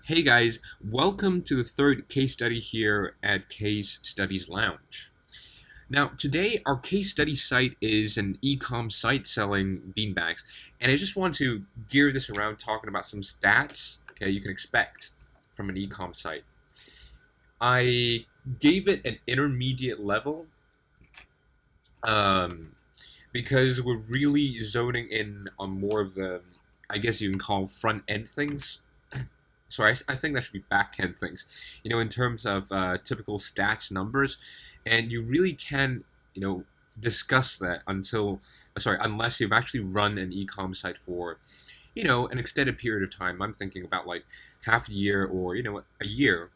Hey guys, welcome to the third case study here at Case Studies Lounge. Now, today our case study site is an e-com site selling beanbags, and I just want to gear this around talking about some stats, you can expect from an e-com site. I gave it an intermediate level because we're really zoning in on more of the, I guess you can call front-end things. So I think that should be back-end things, in terms of typical stats numbers, and you really can, discuss that unless you've actually run an e-com site for, an extended period of time. I'm thinking about like half a year or, a year,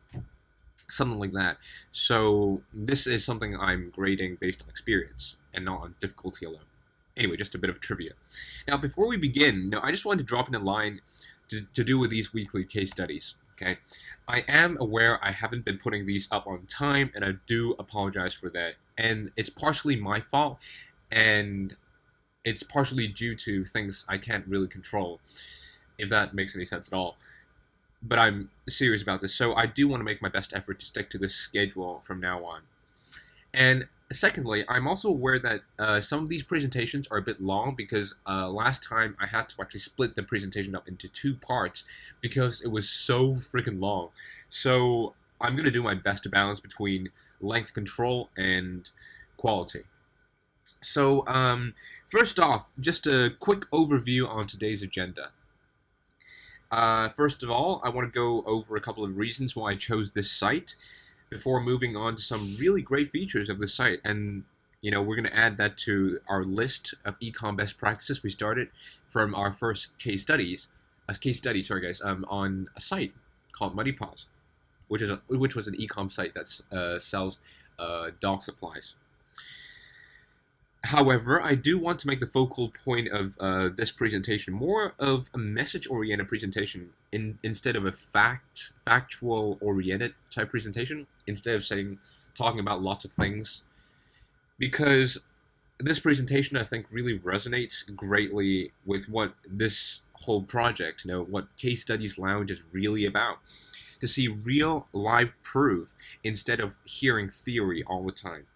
something like that. So this is something I'm grading based on experience and not on difficulty alone. Anyway, just a bit of trivia. Now, before we begin, I just wanted to drop in a line to do with these weekly case studies. Okay, I am aware I haven't been putting these up on time, and I do apologize for that. And it's partially my fault, and it's partially due to things I can't really control, if that makes any sense at all. But I'm serious about this, so I do want to make my best effort to stick to this schedule from now on. And secondly, I'm also aware that some of these presentations are a bit long because last time I had to actually split the presentation up into two parts because it was so freaking long. So I'm going to do my best to balance between length control and quality. So first off, just a quick overview on today's agenda. First of all, I want to go over a couple of reasons why I chose this site before moving on to some really great features of the site. And we're going to add that to our list of ecom best practices we started from our first case study, on a site called Muddy Paws, which was an ecom site that sells dog supplies. However, I do want to make the focal point of this presentation more of a message-oriented presentation instead of a factual-oriented type presentation, instead of talking about lots of things. Because this presentation, I think, really resonates greatly with what this whole project, what Case Studies Lounge is really about. To see real, live proof instead of hearing theory all the time.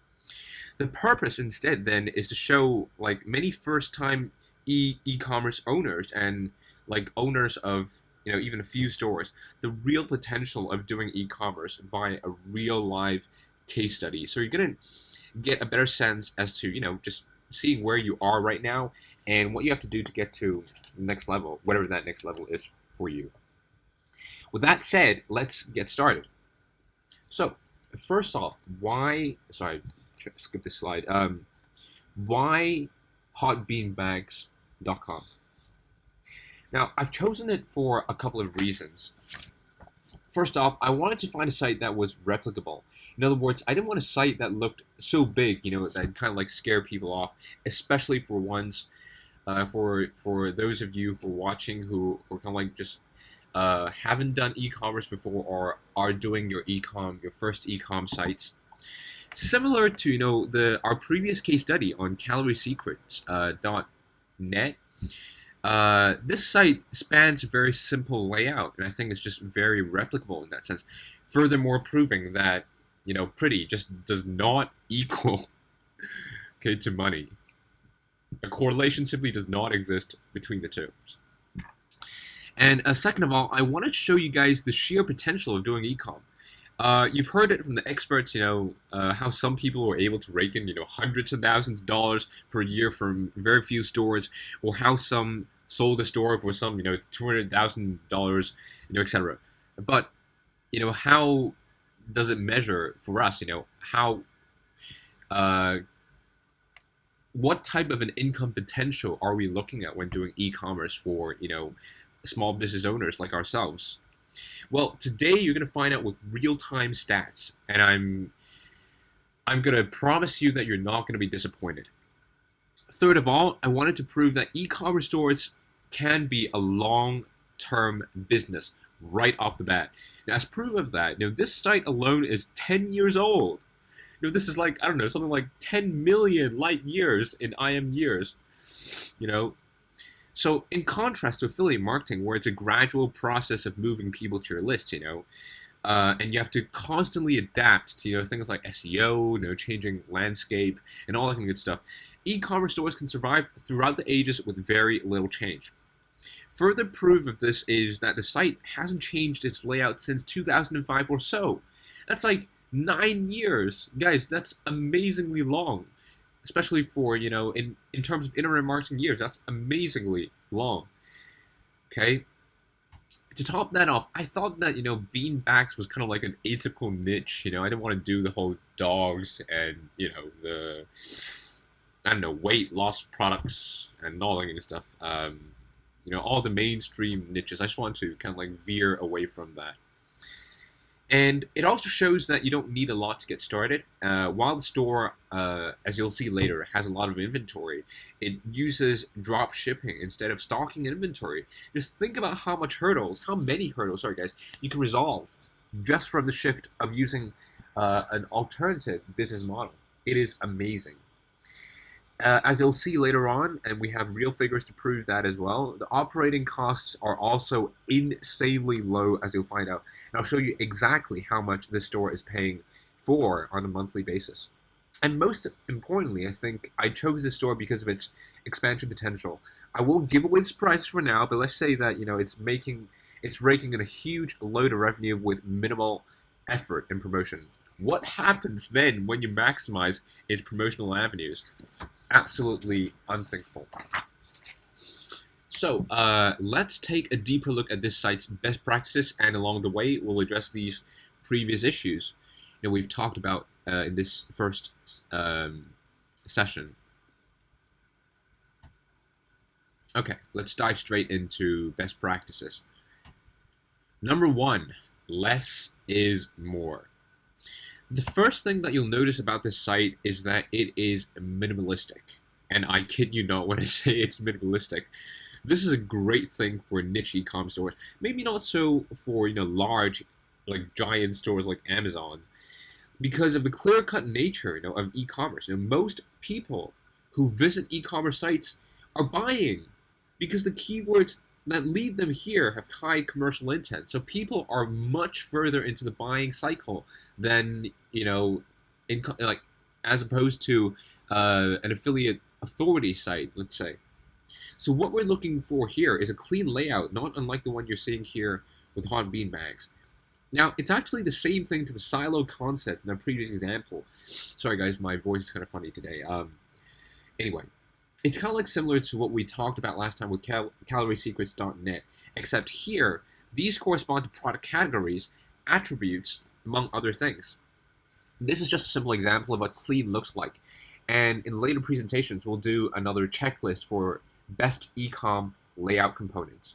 The purpose instead then is to show like many first-time e-commerce owners and like owners of even a few stores the real potential of doing e-commerce via a real live case study. So you're gonna get a better sense as to just seeing where you are right now and what you have to do to get to the next level, whatever that next level is for you. With that said, let's get started. So first off, skip this slide. Why hotbeanbags.com? Now, I've chosen it for a couple of reasons. First off, I wanted to find a site that was replicable. In other words, I didn't want a site that looked so big, that kind of like scare people off, especially for those of you who are watching who are kind of like just haven't done e-commerce before or are doing your first e-com sites. Similar to our previous case study on caloriesecrets.net, this site spans a very simple layout, and I think it's just very replicable in that sense. Furthermore, proving that pretty just does not equal to money. A correlation simply does not exist between the two. And second of all, I want to show you guys the sheer potential of doing e-com. You've heard it from the experts, how some people were able to rake in, hundreds of thousands of dollars per year from very few stores, or how some sold a store for some, $200,000, etc. But, how does it measure for us? What type of an income potential are we looking at when doing e-commerce for, small business owners like ourselves? Well, today you're going to find out with real-time stats, and I'm going to promise you that you're not going to be disappointed. Third of all, I wanted to prove that e-commerce stores can be a long-term business right off the bat. Now, as proof of that, this site alone is 10 years old. This is like, I don't know, something like 10 million light years in IM years, So in contrast to affiliate marketing, where it's a gradual process of moving people to your list, and you have to constantly adapt to things like SEO, changing landscape, and all that kind of good stuff. E-commerce stores can survive throughout the ages with very little change. Further proof of this is that the site hasn't changed its layout since 2005 or so. That's like 9 years, guys. That's amazingly long, especially for in terms of internet marketing years. That's amazingly long. Okay. To top that off, I thought that bean bags was kind of like an atypical niche. I didn't want to do the whole dogs and the I don't know weight loss products and all that kind of stuff. All the mainstream niches. I just want to kind of like veer away from that. And it also shows that you don't need a lot to get started. While the store, as you'll see later, has a lot of inventory, it uses drop shipping instead of stocking inventory. Just think about how many hurdles, sorry guys, you can resolve just from the shift of using an alternative business model. It is amazing. As you'll see later on, and we have real figures to prove that as well, the operating costs are also insanely low, as you'll find out. And I'll show you exactly how much this store is paying for on a monthly basis. And most importantly, I think I chose this store because of its expansion potential. I won't give away its price for now, but let's say that it's raking in a huge load of revenue with minimal effort in promotion. What happens then when you maximize its promotional avenues? Absolutely unthinkable. So let's take a deeper look at this site's best practices, and along the way, we'll address these previous issues we've talked about in this first session. Okay, let's dive straight into best practices. Number 1, less is more. The first thing that you'll notice about this site is that it is minimalistic. And I kid you not when I say it's minimalistic. This is a great thing for niche e-com stores. Maybe not so for large, like giant stores like Amazon, because of the clear-cut nature of e-commerce. Most people who visit e-commerce sites are buying because the keywords that lead them here have high commercial intent. So people are much further into the buying cycle than as opposed to an affiliate authority site, let's say. So what we're looking for here is a clean layout, not unlike the one you're seeing here with Hot Bean Bags. Now, it's actually the same thing to the silo concept in our previous example. Sorry guys, my voice is kind of funny today. Anyway. It's kind of like similar to what we talked about last time with caloriesecrets.net, except here, these correspond to product categories, attributes, among other things. This is just a simple example of what clean looks like, and in later presentations, we'll do another checklist for best e-com layout components.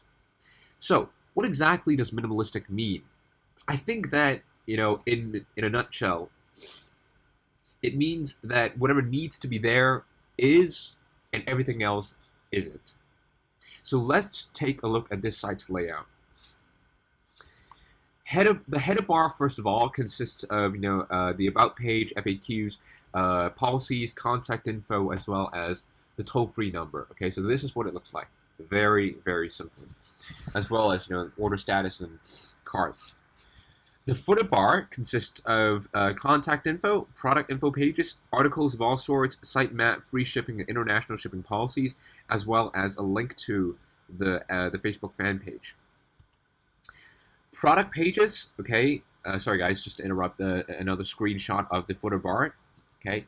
So, what exactly does minimalistic mean? I think that, in a nutshell, it means that whatever needs to be there is, and everything else isn't. So let's take a look at this site's layout. The header bar, first of all, consists of the about page, FAQs, policies, contact info, as well as the toll-free number. Okay, so this is what it looks like. Very, very simple. As well as order status and cart. The footer bar consists of contact info, product info pages, articles of all sorts, site map, free shipping, and international shipping policies, as well as a link to the Facebook fan page. Product pages, okay, sorry guys, just to interrupt another screenshot of the footer bar, okay.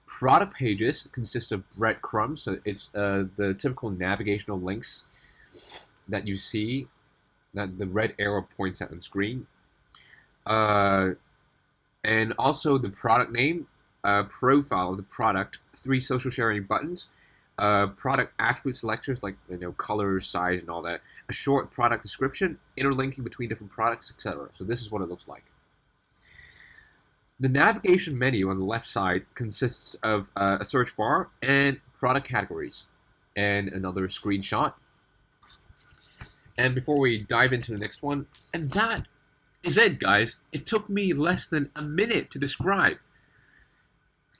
Product pages consist of breadcrumbs, so it's the typical navigational links that you see, that the red arrow points out on screen. And also the product name, profile of the product, 3 social sharing buttons, product attribute selectors like color, size, and all that, a short product description, interlinking between different products, etc. So this is what it looks like. The navigation menu on the left side consists of a search bar and product categories, and another screenshot. And before we dive into the next one, and that is it, guys. It took me less than a minute to describe.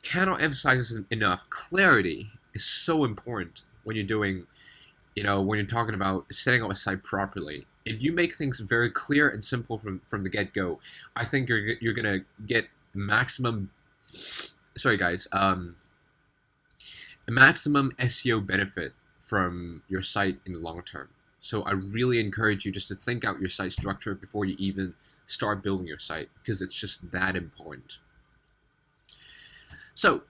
Cannot emphasize this enough. Clarity is so important when you're doing when you're talking about setting up a site properly, if you make things very clear and simple from the get-go, I think you're gonna get maximum, sorry guys, maximum SEO benefit from your site in the long term. So I really encourage you just to think out your site structure before you even start building your site, because it's just that important. So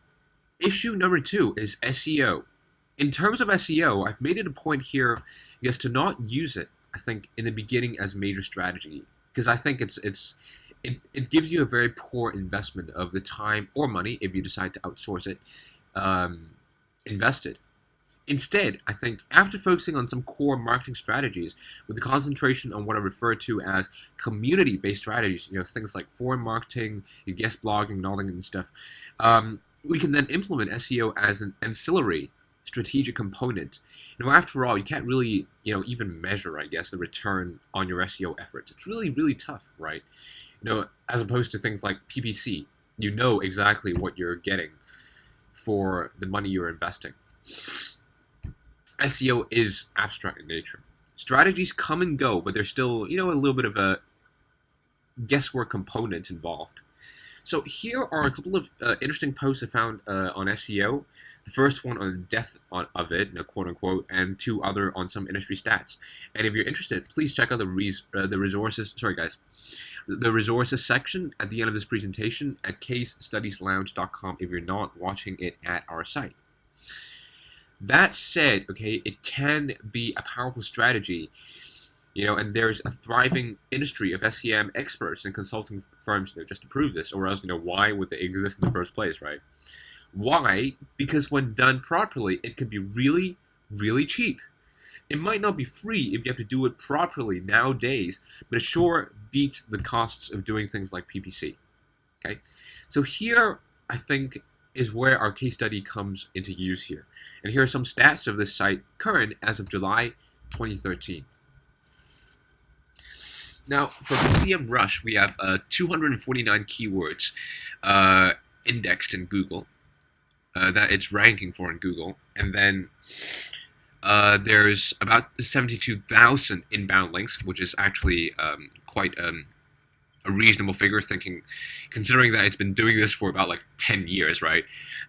issue number 2 is SEO. In terms of SEO, I've made it a point here, yes, to not use it, I think, in the beginning as major strategy, because I think it gives you a very poor investment of the time or money if you decide to outsource it, invested. Instead, I think after focusing on some core marketing strategies with the concentration on what I refer to as community-based strategies, things like forum marketing, guest blogging, and all that and stuff, we can then implement SEO as an ancillary strategic component. After all, you can't really, even measure, I guess, the return on your SEO efforts. It's really, really tough, right? As opposed to things like PPC, you know exactly what you're getting for the money you're investing. SEO is abstract in nature. Strategies come and go, but there's still, a little bit of a guesswork component involved. So here are a couple of interesting posts I found on SEO. The first one on depth of it, quote unquote, and 2 other on some industry stats. And if you're interested, please check out the resources. Sorry, guys, the resources section at the end of this presentation at casestudieslounge.com if you're not watching it at our site. That said, okay, it can be a powerful strategy, and there's a thriving industry of SEM experts and consulting firms, just to prove this, or else, why would they exist in the first place, right? Why? Because when done properly, it can be really, really cheap. It might not be free if you have to do it properly nowadays, but it sure beats the costs of doing things like PPC. Okay, so here I think is where our case study comes into use here. And here are some stats of this site current as of July 2013. Now, for SEMrush, we have 249 keywords indexed in Google that it's ranking for in Google. And then there's about 72,000 inbound links, which is actually quite a reasonable figure, considering that it's been doing this for about 10 years, right?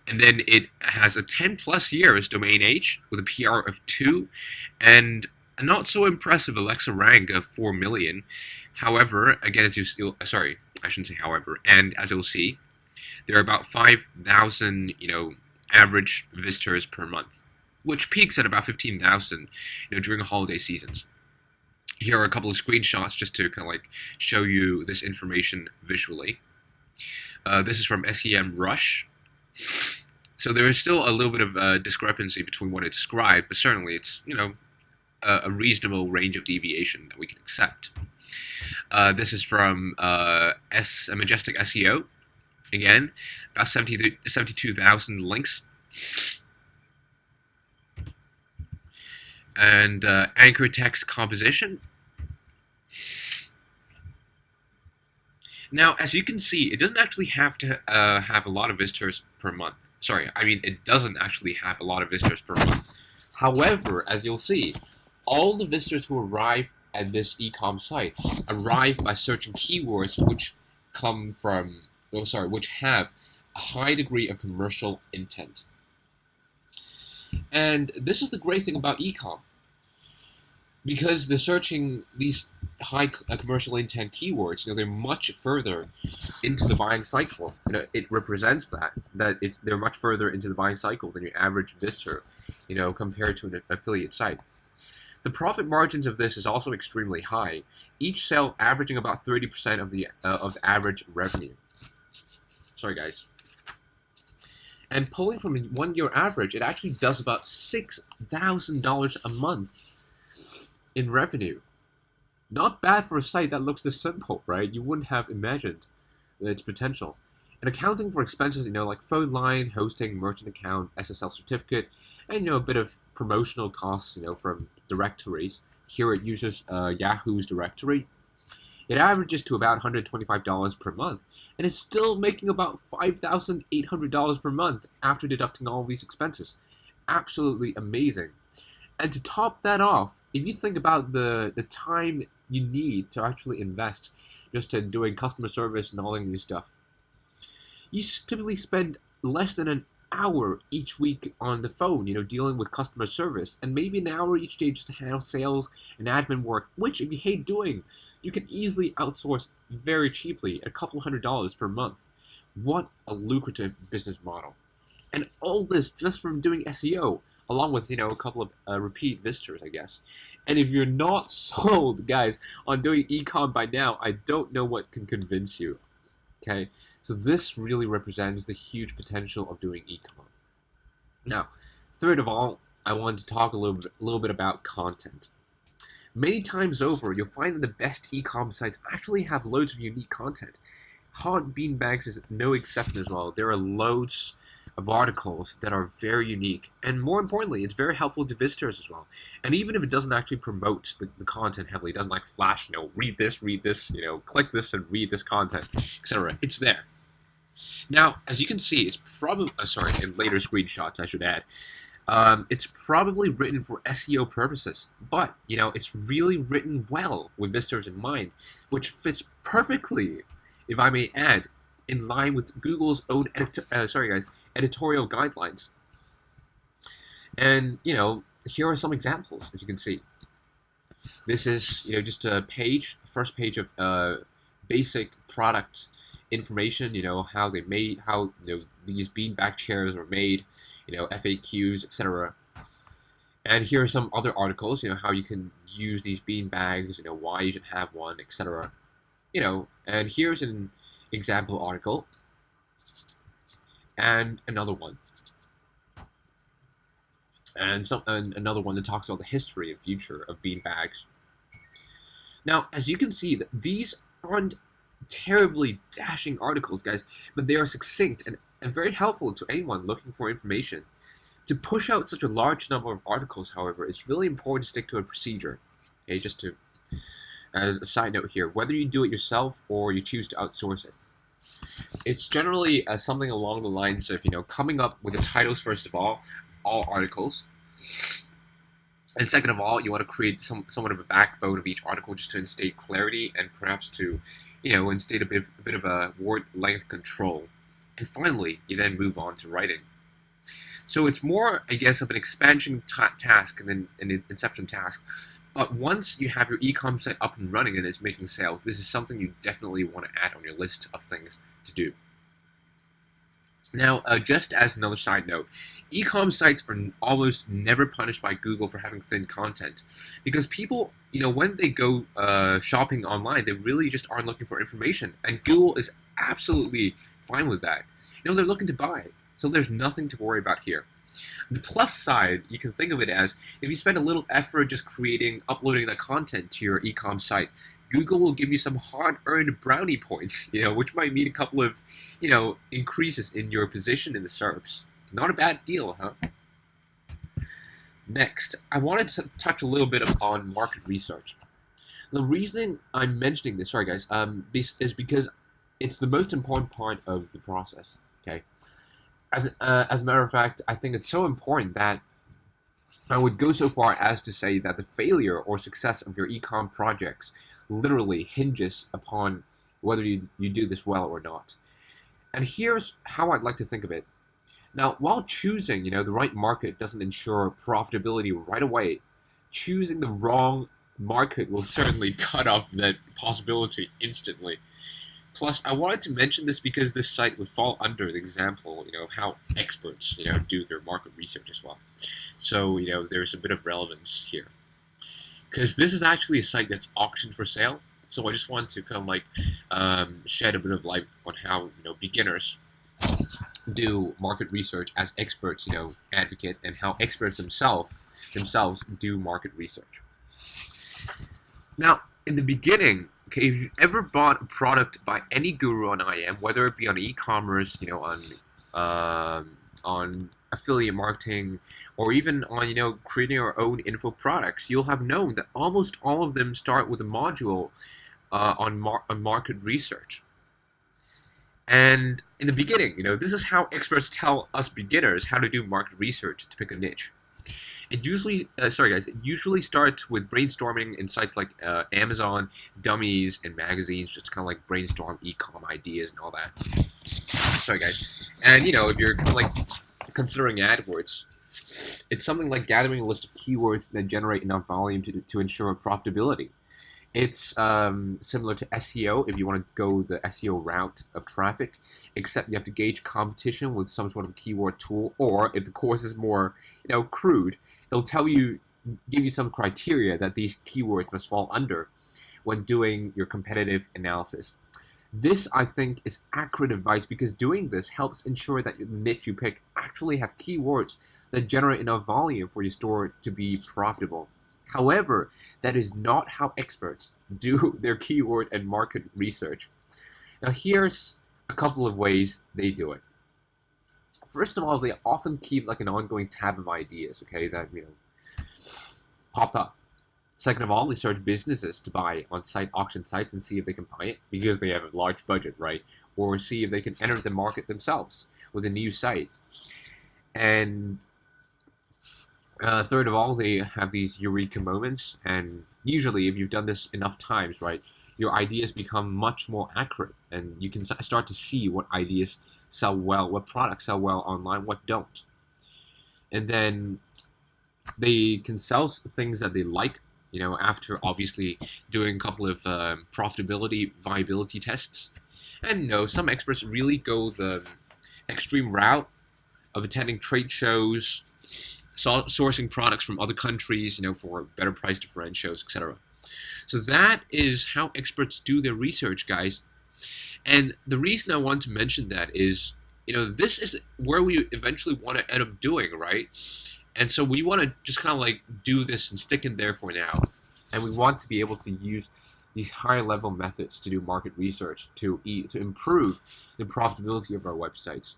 And then it has a 10+ years domain age with a PR of 2 and a not so impressive Alexa rank of 4 million. However, again, as you'll see, there are about 5,000, average visitors per month, which peaks at about 15,000, during holiday seasons. Here are a couple of screenshots just to kind of show you this information visually. This is from SEMrush. So there is still a little bit of discrepancy between what it described, but certainly it's, a reasonable range of deviation that we can accept. This is from Majestic SEO. Again, about 72,000 links. And anchor text composition. Now, as you can see, it doesn't actually have to have a lot of visitors per month. Sorry, I mean, it doesn't actually have a lot of visitors per month. However, as you'll see, all the visitors who arrive at this e-com site arrive by searching keywords which which have a high degree of commercial intent. And this is the great thing about e-com. Because they're searching these high commercial intent keywords, they're much further into the buying cycle. It represents that they're much further into the buying cycle than your average visitor, compared to an affiliate site. The profit margins of this is also extremely high, each sale averaging about 30% of the average revenue. Sorry, guys. And pulling from a 1-year average, it actually does about $6,000 a month in revenue. Not bad for a site that looks this simple, right? You wouldn't have imagined its potential. And accounting for expenses, like phone line, hosting, merchant account, SSL certificate, and a bit of promotional costs, from directories. Here it uses Yahoo's directory. It averages to about $125 per month, and it's still making about $5,800 per month after deducting all these expenses. Absolutely amazing. And to top that off, if you think about the time you need to actually invest just in doing customer service and all that new stuff, you typically spend less than an hour each week on the phone, dealing with customer service, and maybe an hour each day just to handle sales and admin work, which, if you hate doing, you can easily outsource very cheaply at a couple $100s per month. What a lucrative business model. And all this just from doing SEO, along with, a couple of repeat visitors, I guess. And if you're not sold, guys, on doing ecom by now, I don't know what can convince you. Okay? So this really represents the huge potential of doing ecom. Now, third of all, I want to talk a little bit about content. Many times over, you'll find that the best ecom sites actually have loads of unique content. Hot Bean Bags is no exception as well. There are loads of articles that are very unique, and more importantly, it's very helpful to visitors as well. And even if it doesn't actually promote the content heavily, it doesn't like flash, read this, click this and read this content, etc. It's there. Now, as you can see, it's probably, in later screenshots, I should add, it's probably written for SEO purposes, but, it's really written well with visitors in mind, which fits perfectly, if I may add, in line with Google's own editorial guidelines. And, here are some examples, as you can see. This is, just a first page of basic product information, how they made, how these beanbag chairs are made, FAQs, etc. And here are some other articles, how you can use these bean bags, why you should have one, etc. And here's an example article, and another one, and another one that talks about the history and future of bean bags. Now, as you can see, these aren't terribly dashing articles, guys, but they are succinct and very helpful to anyone looking for information. To push out such a large number of articles, however, it's really important to stick to a procedure. Okay, just to, as a side note here, whether you do it yourself or you choose to outsource it, it's generally something along the lines of, coming up with the titles, first of all articles. And second of all, you want to create somewhat of a backbone of each article just to instate clarity and perhaps to, instate a bit of a word length control. And finally, you then move on to writing. So it's more, I guess, of an expansion task than an inception task. But once you have your ecom site up and running and it's making sales, this is something you definitely want to add on your list of things to do. Now, just as another side note, ecom sites are almost never punished by Google for having thin content, because people, when they go shopping online, they really just aren't looking for information, and Google is absolutely fine with that. They're looking to buy, so there's nothing to worry about here. The plus side, you can think of it as, if you spend a little effort just uploading that content to your ecom site, Google will give you some hard-earned brownie points, which might mean a couple of, increases in your position in the SERPs. Not a bad deal, huh? Next, I wanted to touch a little bit upon market research. The reason I'm mentioning this, sorry guys, is because it's the most important part of the process, okay? As a matter of fact, I think it's so important that I would go so far as to say that the failure or success of your ecom projects literally hinges upon whether you do this well or not. And here's how I'd like to think of it. Now, while choosing, the right market doesn't ensure profitability right away, choosing the wrong market will certainly cut off that possibility instantly. Plus, I wanted to mention this because this site would fall under the example, of how experts, do their market research as well. So, there's a bit of relevance here. Because this is actually a site that's auctioned for sale. So I just want to kind of shed a bit of light on how, beginners do market research as experts, advocate, and how experts themselves do market research. Now, in the beginning, okay, if you've ever bought a product by any guru on IM, whether it be on e-commerce, on affiliate marketing, or even on, creating our own info products, you'll have known that almost all of them start with a module on market research. And in the beginning, this is how experts tell us beginners how to do market research to pick a niche. It usually, sorry guys, it usually starts with brainstorming in sites like Amazon, Dummies, and magazines, just kind of like brainstorm e-com ideas and all that. Sorry guys. And if you're kind of like considering AdWords, it's something like gathering a list of keywords that generate enough volume to ensure profitability. It's similar to SEO if you want to go the SEO route of traffic, except you have to gauge competition with some sort of keyword tool, or if the course is more, crude, it'll give you some criteria that these keywords must fall under when doing your competitive analysis. This, I think, is accurate advice because doing this helps ensure that the niche you pick actually have keywords that generate enough volume for your store to be profitable. However, that is not how experts do their keyword and market research. Now, here's a couple of ways they do it. First of all, they often keep like an ongoing tab of ideas, okay, that pop up. Second of all, they search businesses to buy on auction sites and see if they can buy it because they have a large budget, right? Or see if they can enter the market themselves with a new site. And third of all, they have these eureka moments, and usually if you've done this enough times, right, your ideas become much more accurate, and you can start to see what ideas sell well, what products sell well online, what don't. And then they can sell things that they like, after obviously doing a couple of profitability, viability tests. And some experts really go the extreme route of attending trade shows, sourcing products from other countries, for better price differentials, etc. So that is how experts do their research, guys. And the reason I want to mention that is, this is where we eventually want to end up doing, right? And so we want to just kind of like do this and stick in there for now. And we want to be able to use these higher level methods to do market research to improve the profitability of our websites.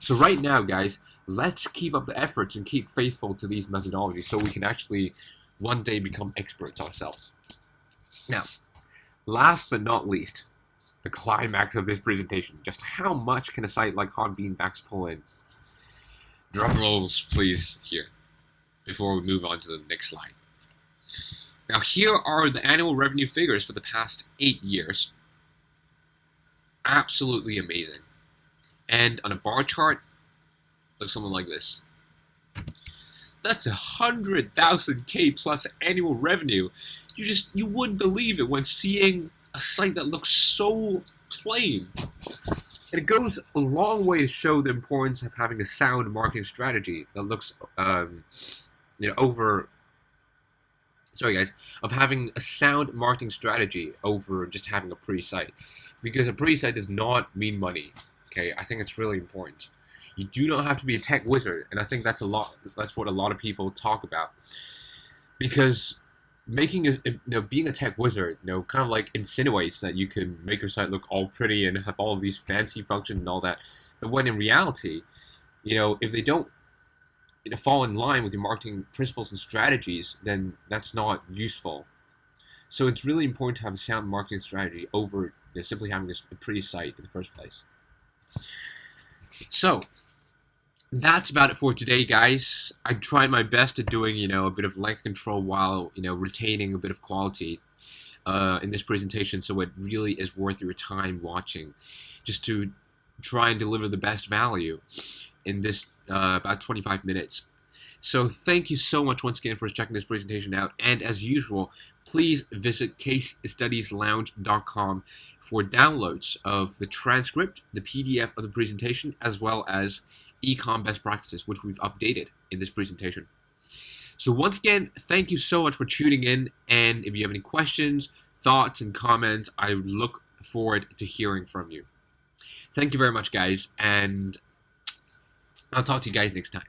So right now, guys, let's keep up the efforts and keep faithful to these methodologies so we can actually one day become experts ourselves. Now, last but not least, the climax of this presentation. Just how much can a site like Hot Bean Bags pull in? Drum rolls, please, here, before we move on to the next slide. Now, here are the annual revenue figures for the past 8 years. Absolutely amazing. And on a bar chart, looks something like this. That's 100,000K plus annual revenue. You wouldn't believe it when seeing a site that looks so plain. And it goes a long way to show the importance of having a sound marketing strategy that looks, of having a sound marketing strategy over just having a pretty site. Because a pretty site does not mean money. Okay, I think it's really important. You do not have to be a tech wizard, and I think that's what a lot of people talk about. Because being a tech wizard, kind of like insinuates that you can make your site look all pretty and have all of these fancy functions and all that. But when in reality, if they don't fall in line with your marketing principles and strategies, then that's not useful. So it's really important to have a sound marketing strategy over simply having a pretty site in the first place. So that's about it for today, guys. I tried my best at doing, a bit of length control while, retaining a bit of quality in this presentation, so it really is worth your time watching, just to try and deliver the best value in this about 25 minutes. So thank you so much once again for checking this presentation out, and as usual, please visit casestudieslounge.com for downloads of the transcript, the PDF of the presentation, as well as ecom best practices, which we've updated in this presentation. So once again, thank you so much for tuning in, and if you have any questions, thoughts, and comments, I look forward to hearing from you. Thank you very much, guys, and I'll talk to you guys next time.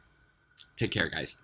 Take care, guys.